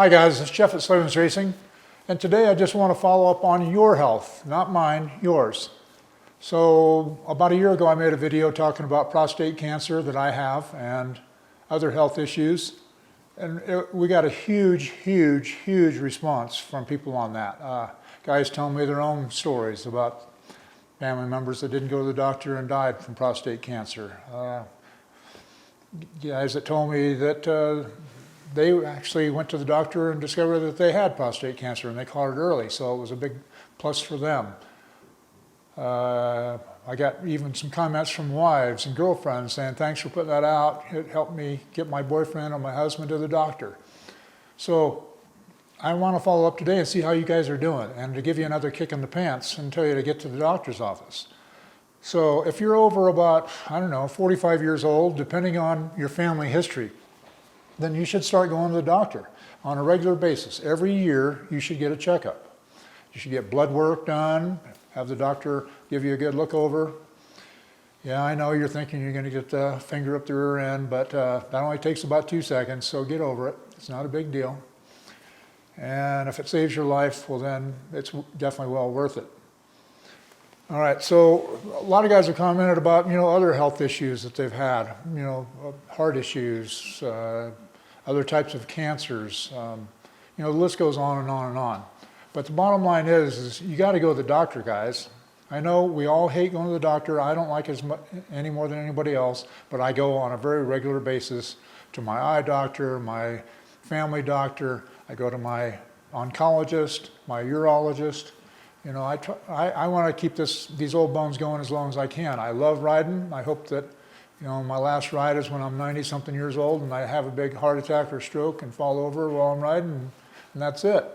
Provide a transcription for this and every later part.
Hi guys, it's Jeff at Slavens Racing, and today I just want to follow up on your health, not mine, yours. So about a year ago I made a video talking about prostate cancer that I have and other health issues, and we got a huge response from people on that. Guys telling me their own stories about family members that didn't go to the doctor and died from prostate cancer. Guys that told me that they actually went to the doctor and discovered that they had prostate cancer and they caught it early, so it was a big plus for them. I got even some comments from wives and girlfriends saying, thanks for putting that out. It helped me get my boyfriend or my husband to the doctor. So I want to follow up today and see how you guys are doing and to give you another kick in the pants and tell you to get to the doctor's office. So if you're over about, 45 years old, depending on your family history, then you should start going to the doctor on a regular basis. Every year you should get a checkup. You should get blood work done, have the doctor give you a good look over. Yeah, I know you're thinking you're going to get the finger up the rear end, but that only takes about 2 seconds, so get over it. It's not a big deal. And if it saves your life, well then it's definitely well worth it. All right, so a lot of guys have commented about, other health issues that they've had, heart issues, other types of cancers. The list goes on and on and on. But the bottom line is you got to go to the doctor, guys. I know we all hate going to the doctor. I don't like it any more than anybody else, but I go on a very regular basis to my eye doctor, my family doctor. I go to my oncologist, my urologist. I want to keep these old bones going as long as I can. I love riding. I hope that, my last ride is when I'm 90-something years old and I have a big heart attack or stroke and fall over while I'm riding, and that's it,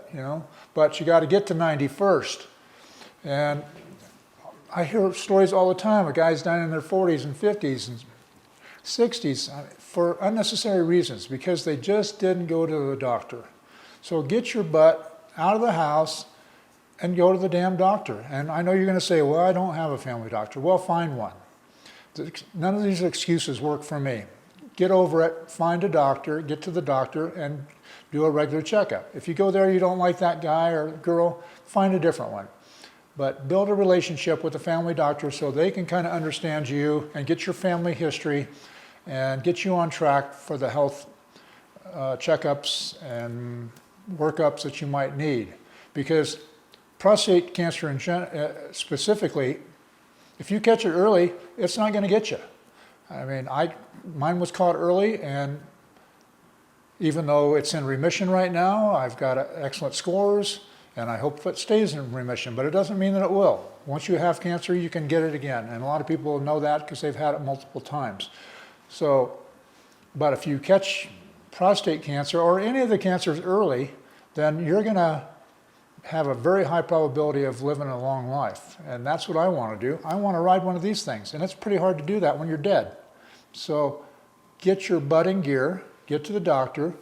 But you got to get to 90 first. And I hear stories all the time of guys dying in their 40s and 50s and 60s for unnecessary reasons because they just didn't go to the doctor. So get your butt out of the house and go to the damn doctor. And I know you're going to say, well, I don't have a family doctor. Well, find one. None of these excuses work for me. Get over it, find a doctor, get to the doctor, and do a regular checkup. If you go there, you don't like that guy or girl, find a different one. But build a relationship with a family doctor so they can kind of understand you and get your family history and get you on track for the health checkups and workups that you might need. Because prostate cancer specifically, if you catch it early, it's not going to get you. I mean, mine was caught early, and even though it's in remission right now, I've got excellent scores, and I hope it stays in remission, but it doesn't mean that it will. Once you have cancer, you can get it again, and a lot of people know that because they've had it multiple times. So, but if you catch prostate cancer or any of the cancers early, then you're going to have a very high probability of living a long life. And that's what I want to do. I want to ride one of these things. And it's pretty hard to do that when you're dead. So get your butt in gear, get to the doctor,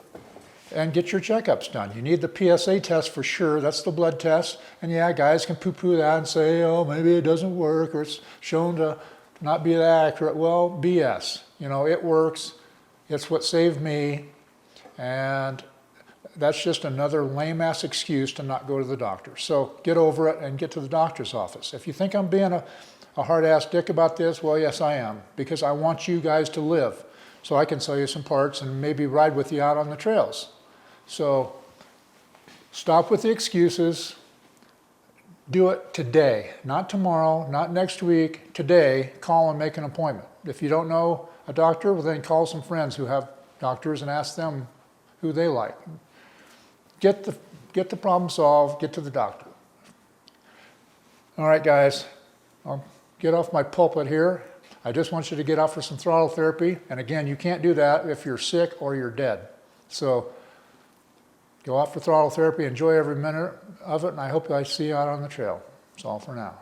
and get your checkups done. You need the PSA test for sure. That's the blood test. And yeah, guys can poo-poo that and say, oh, maybe it doesn't work or it's shown to not be that accurate. Well, BS. It works. It's what saved me. And that's just another lame-ass excuse to not go to the doctor. So get over it and get to the doctor's office. If you think I'm being a hard-ass dick about this, well, yes, I am, because I want you guys to live so I can sell you some parts and maybe ride with you out on the trails. So stop with the excuses. Do it today, not tomorrow, not next week, today. Call and make an appointment. If you don't know a doctor, well, then call some friends who have doctors and ask them who they like. Get the problem solved, get to the doctor. All right, guys, I'll get off my pulpit here. I just want you to get out for some throttle therapy. And again, you can't do that if you're sick or you're dead. So go out for throttle therapy, enjoy every minute of it, and I hope I see you out on the trail. That's all for now.